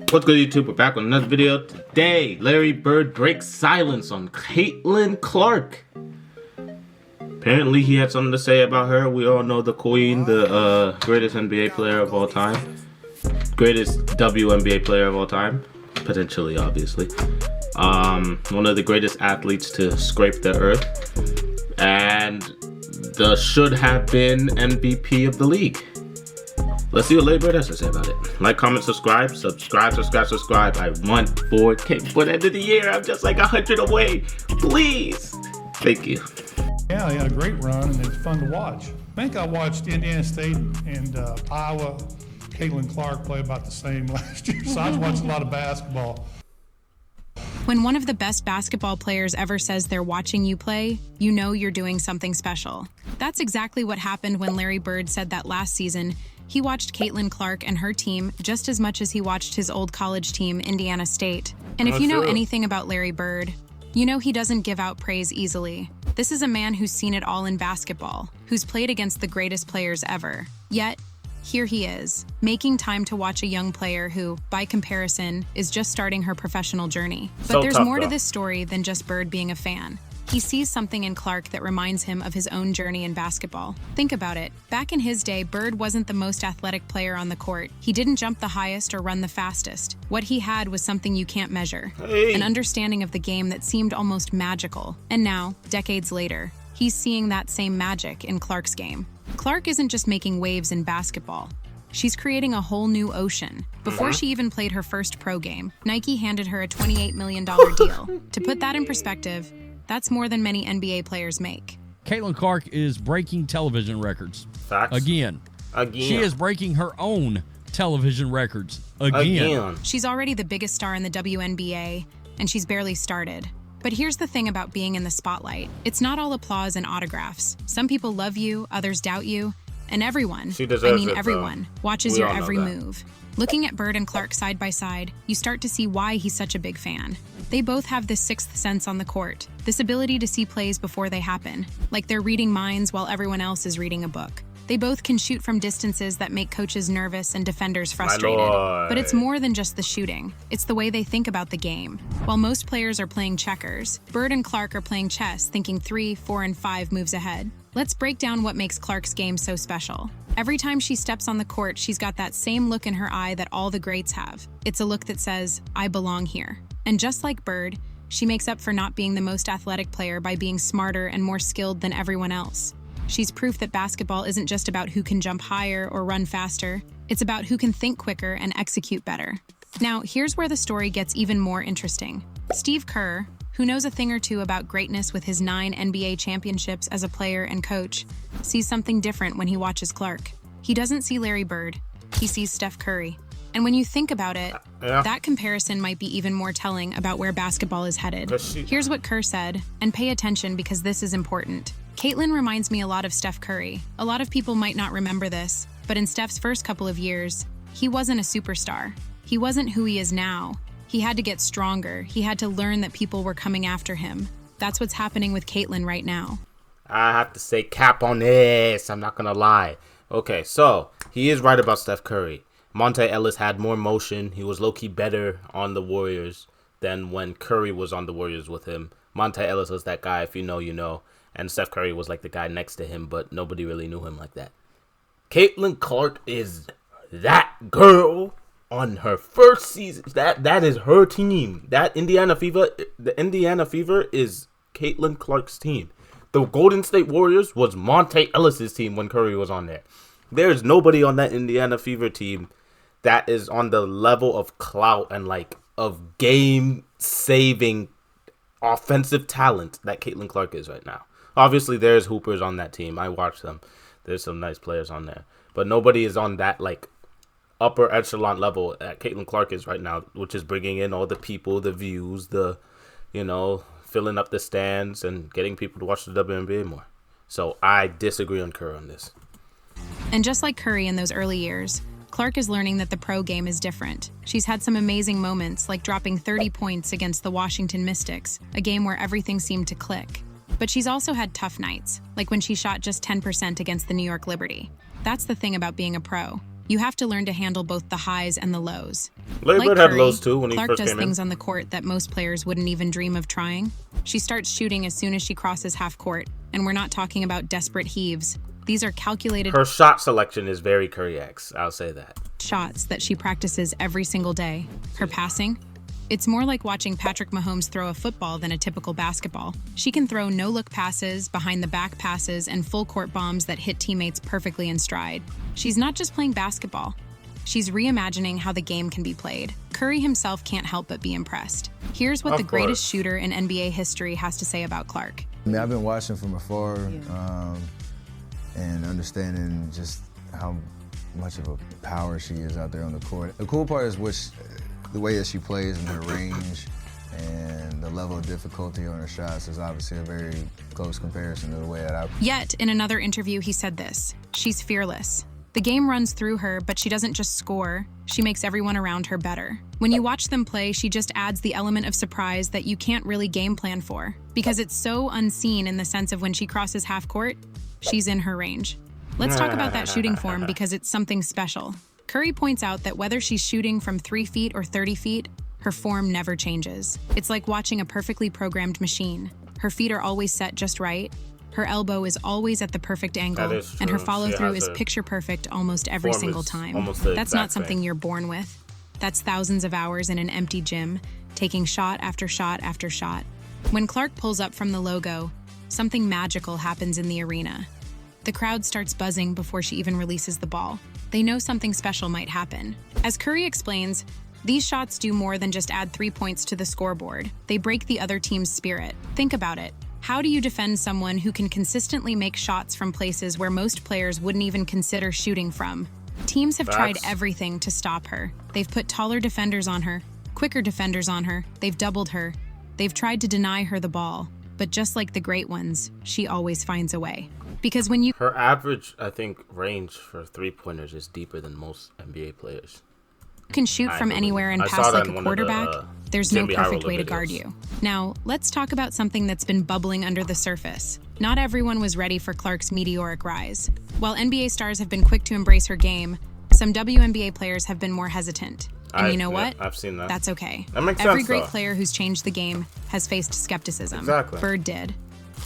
What's good, YouTube? We're back with another video. Today, Larry Bird breaks silence on Caitlin Clark. Apparently, he had something to say about her. We all know the queen, the greatest NBA player of all time. Greatest WNBA player of all time. Potentially, obviously. One of the greatest athletes to scrape the earth. And the should have been MVP of the league. Let's see what Larry Bird has to say about it. Like, comment, subscribe. I want 4K before the end of the year. I'm just like 100 away. Please. Thank you. Yeah, he had a great run, and it's fun to watch. I think I watched Indiana State and Iowa. Caitlin Clark play about the same last year, so I was watching a lot of basketball. When one of the best basketball players ever says they're watching you play, you know you're doing something special. That's exactly what happened when Larry Bird said that last season he watched Caitlin Clark and her team just as much as he watched his old college team, Indiana State. And if you know anything about Larry Bird, you know he doesn't give out praise easily. This is a man who's seen it all in basketball, who's played against the greatest players ever. Yet, here he is, making time to watch a young player who, by comparison, is just starting her professional journey. But there's more to this story than just Bird being a fan. He sees something in Clark that reminds him of his own journey in basketball. Think about it. Back in his day, Bird wasn't the most athletic player on the court. He didn't jump the highest or run the fastest. What he had was something you can't measure. An understanding of the game that seemed almost magical. And now, decades later, he's seeing that same magic in Clark's game. Clark isn't just making waves in basketball. She's creating a whole new ocean. Before she even played her first pro game, Nike handed her a $28 million deal. To put that in perspective, that's more than many NBA players make. Caitlin Clark is breaking television records. Facts. Again. She is breaking her own television records. Again. She's already the biggest star in the WNBA, and she's barely started. But here's the thing about being in the spotlight. It's not all applause and autographs. Some people love you, others doubt you, and everyone, everyone, watches your every move. Looking at Bird and Clark side by side, you start to see why he's such a big fan. They both have this sixth sense on the court, this ability to see plays before they happen, like they're reading minds while everyone else is reading a book. They both can shoot from distances that make coaches nervous and defenders frustrated. But it's more than just the shooting. It's the way they think about the game. While most players are playing checkers, Bird and Clark are playing chess, thinking 3, 4, and 5 moves ahead. Let's break down what makes Clark's game so special. Every time she steps on the court, she's got that same look in her eye that all the greats have. It's a look that says, I belong here. And just like Bird, she makes up for not being the most athletic player by being smarter and more skilled than everyone else. She's proof that basketball isn't just about who can jump higher or run faster. It's about who can think quicker and execute better. Now, here's where the story gets even more interesting. Steve Kerr, who knows a thing or two about greatness with his 9 NBA championships as a player and coach, sees something different when he watches Clark. He doesn't see Larry Bird. He sees Steph Curry. And when you think about it, that comparison might be even more telling about where basketball is headed. Here's what Kerr said, and pay attention because this is important. Caitlin reminds me a lot of Steph Curry. A lot of people might not remember this, but in Steph's first couple of years, he wasn't a superstar. He wasn't who he is now. He had to get stronger. He had to learn that people were coming after him. That's what's happening with Caitlin right now. I have to say cap on this. I'm not going to lie. Okay, so he is right about Steph Curry. Monte Ellis had more motion. He was low-key better on the Warriors than when Curry was on the Warriors with him. Monte Ellis was that guy, if you know, you know. And Steph Curry was like the guy next to him, but nobody really knew him like that. Caitlin Clark is that girl on her first season. That is her team. That Indiana Fever, the Indiana Fever is Caitlin Clark's team. The Golden State Warriors was Monte Ellis's team when Curry was on there. There's nobody on that Indiana Fever team that is on the level of clout and like of game-saving offensive talent that Caitlin Clark is right now. Obviously, there's hoopers on that team. I watch them. There's some nice players on there. But nobody is on that, like, upper echelon level that Caitlin Clark is right now, which is bringing in all the people, the views, the, you know, filling up the stands and getting people to watch the WNBA more. So I disagree on Curry on this. And just like Curry in those early years, Clark is learning that the pro game is different. She's had some amazing moments, like dropping 30 points against the Washington Mystics, a game where everything seemed to click. But she's also had tough nights, like when she shot just 10% against the New York Liberty. That's the thing about being a pro. You have to learn to handle both the highs and the lows. Larry Bird had lows too when he Clark first does came in. things on the court that most players wouldn't even dream of trying. She starts shooting as soon as she crosses half court, and we're not talking about desperate heaves. These are calculated. Her shot selection is very Curry-esque, I'll say that. Shots that she practices every single day. Her passing? It's more like watching Patrick Mahomes throw a football than a typical basketball. She can throw no-look passes, behind-the-back passes, and full-court bombs that hit teammates perfectly in stride. She's not just playing basketball. She's reimagining how the game can be played. Curry himself can't help but be impressed. Here's what the greatest shooter in NBA history has to say about Clark. I mean, I've been watching from afar and understanding just how much of a power she is out there on the court. The cool part is the way that she plays and her range and the level of difficulty on her shots is obviously a very close comparison to the way that I... Yet, in another interview, he said this: she's fearless. The game runs through her, but she doesn't just score. She makes everyone around her better. When you watch them play, she just adds the element of surprise that you can't really game plan for, because it's so unseen in the sense of when she crosses half court, she's in her range. Let's talk about that shooting form because it's something special. Curry points out that whether she's shooting from 3 feet or 30 feet, her form never changes. It's like watching a perfectly programmed machine. Her feet are always set just right. Her elbow is always at the perfect angle, and her follow-through is picture-perfect almost every single time. That's not something you're born with. That's thousands of hours in an empty gym, taking shot after shot after shot. When Clark pulls up from the logo, something magical happens in the arena. The crowd starts buzzing before she even releases the ball. They know something special might happen. As Curry explains, these shots do more than just add 3 points to the scoreboard. They break the other team's spirit. Think about it. How do you defend someone who can consistently make shots from places where most players wouldn't even consider shooting from? Teams have tried everything to stop her. They've put taller defenders on her, quicker defenders on her, they've doubled her. They've tried to deny her the ball. But just like the great ones, she always finds a way. Because when you... Her average, I think, range for three-pointers is deeper than most NBA players. Can shoot from anywhere and pass like a quarterback, there's no perfect way to guard you. Now, let's talk about something that's been bubbling under the surface. Not everyone was ready for Clark's meteoric rise. While NBA stars have been quick to embrace her game, some WNBA players have been more hesitant. And you know what? I've seen that. That's okay. That makes Every sense, great though. player who's changed the game has faced skepticism. Exactly. Bird did.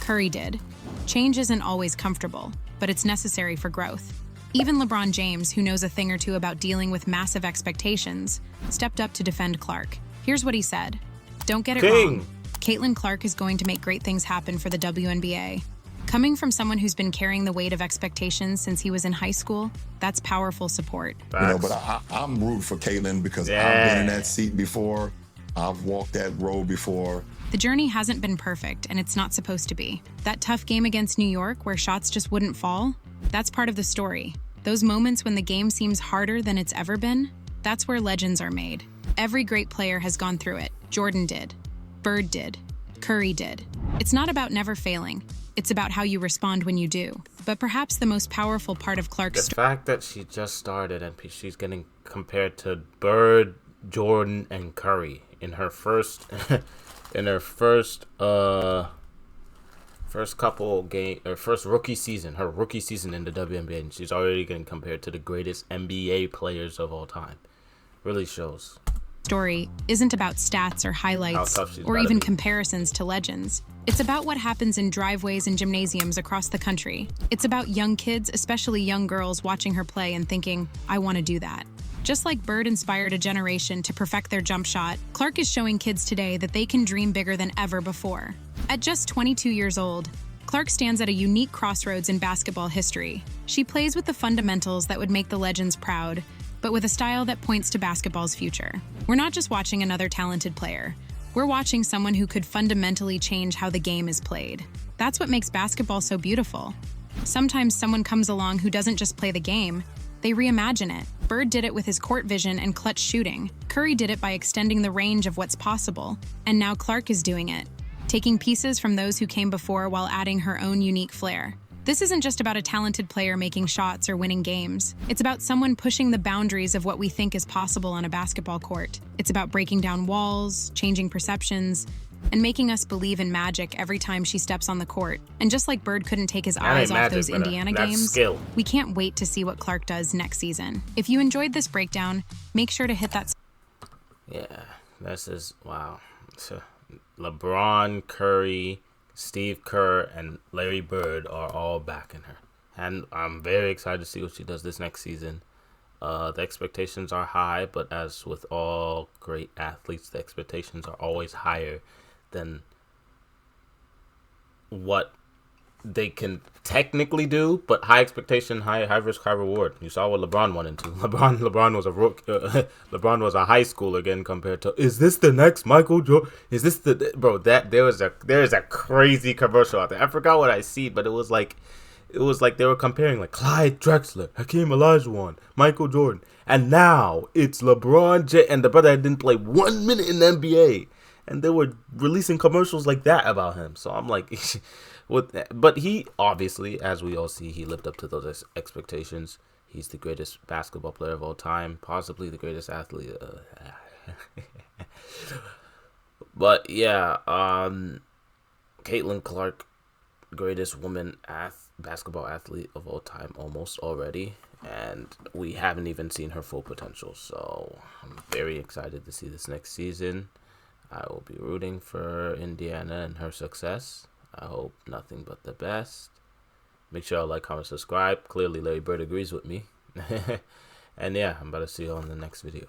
Curry did. Change isn't always comfortable, but it's necessary for growth. Even LeBron James, who knows a thing or two about dealing with massive expectations, stepped up to defend Clark. Here's what he said. Don't get it wrong. Caitlin Clark is going to make great things happen for the WNBA. Coming from someone who's been carrying the weight of expectations since he was in high school, that's powerful support. You know, but I'm rooting for Caitlin because I've been in that seat before. I've walked that road before. The journey hasn't been perfect, and it's not supposed to be. That tough game against New York where shots just wouldn't fall, that's part of the story. Those moments when the game seems harder than it's ever been, that's where legends are made. Every great player has gone through it. Jordan did. Bird did. Curry did. It's not about never failing. It's about how you respond when you do. But perhaps the most powerful part of Clark's story... The fact that she just started and she's getting compared to Bird, Jordan, and Curry in her first... first couple game or first rookie season, her rookie season in the WNBA, and she's already getting compared to the greatest NBA players of all time. Really shows. Story isn't about stats or highlights or even comparisons to legends. It's about what happens in driveways and gymnasiums across the country. It's about young kids, especially young girls, watching her play and thinking, I want to do that. Just like Bird inspired a generation to perfect their jump shot, Clark is showing kids today that they can dream bigger than ever before. At just 22 years old, Clark stands at a unique crossroads in basketball history. She plays with the fundamentals that would make the legends proud, but with a style that points to basketball's future. We're not just watching another talented player. We're watching someone who could fundamentally change how the game is played. That's what makes basketball so beautiful. Sometimes someone comes along who doesn't just play the game, they reimagine it. Bird did it with his court vision and clutch shooting. Curry did it by extending the range of what's possible. And now Clark is doing it, taking pieces from those who came before while adding her own unique flair. This isn't just about a talented player making shots or winning games. It's about someone pushing the boundaries of what we think is possible on a basketball court. It's about breaking down walls, changing perceptions, and making us believe in magic every time she steps on the court. And just like Bird couldn't take his eyes off those Indiana games, we can't wait to see what Clark does next season. If you enjoyed this breakdown, make sure to hit that. Yeah, this is, wow. So, LeBron, Curry, Steve Kerr, and Larry Bird are all backing her. And I'm very excited to see what she does this next season. The expectations are high, but as with all great athletes, the expectations are always higher than what they can technically do. But high expectation, high risk, high reward. You saw what LeBron went into. LeBron was a LeBron was a high schooler again compared to. Is this the next Michael Jordan? Is this the bro? That there is a crazy commercial out there. I forgot what I see, but it was like they were comparing like Clyde Drexler, Hakeem Olajuwon, Michael Jordan, and now it's LeBron James, and the brother didn't play 1 minute in the NBA, and they were releasing commercials like that about him. So I'm like, but he obviously, as we all see, he lived up to those expectations. He's the greatest basketball player of all time, possibly the greatest athlete. But yeah, Caitlin Clark, greatest woman basketball athlete of all time almost already, and we haven't even seen her full potential. So I'm very excited to see this next season. I will be rooting for Indiana and her success. I hope nothing but the best. Make sure y'all like, comment, subscribe. Clearly Larry Bird agrees with me. And yeah, I'm about to see you on the next video.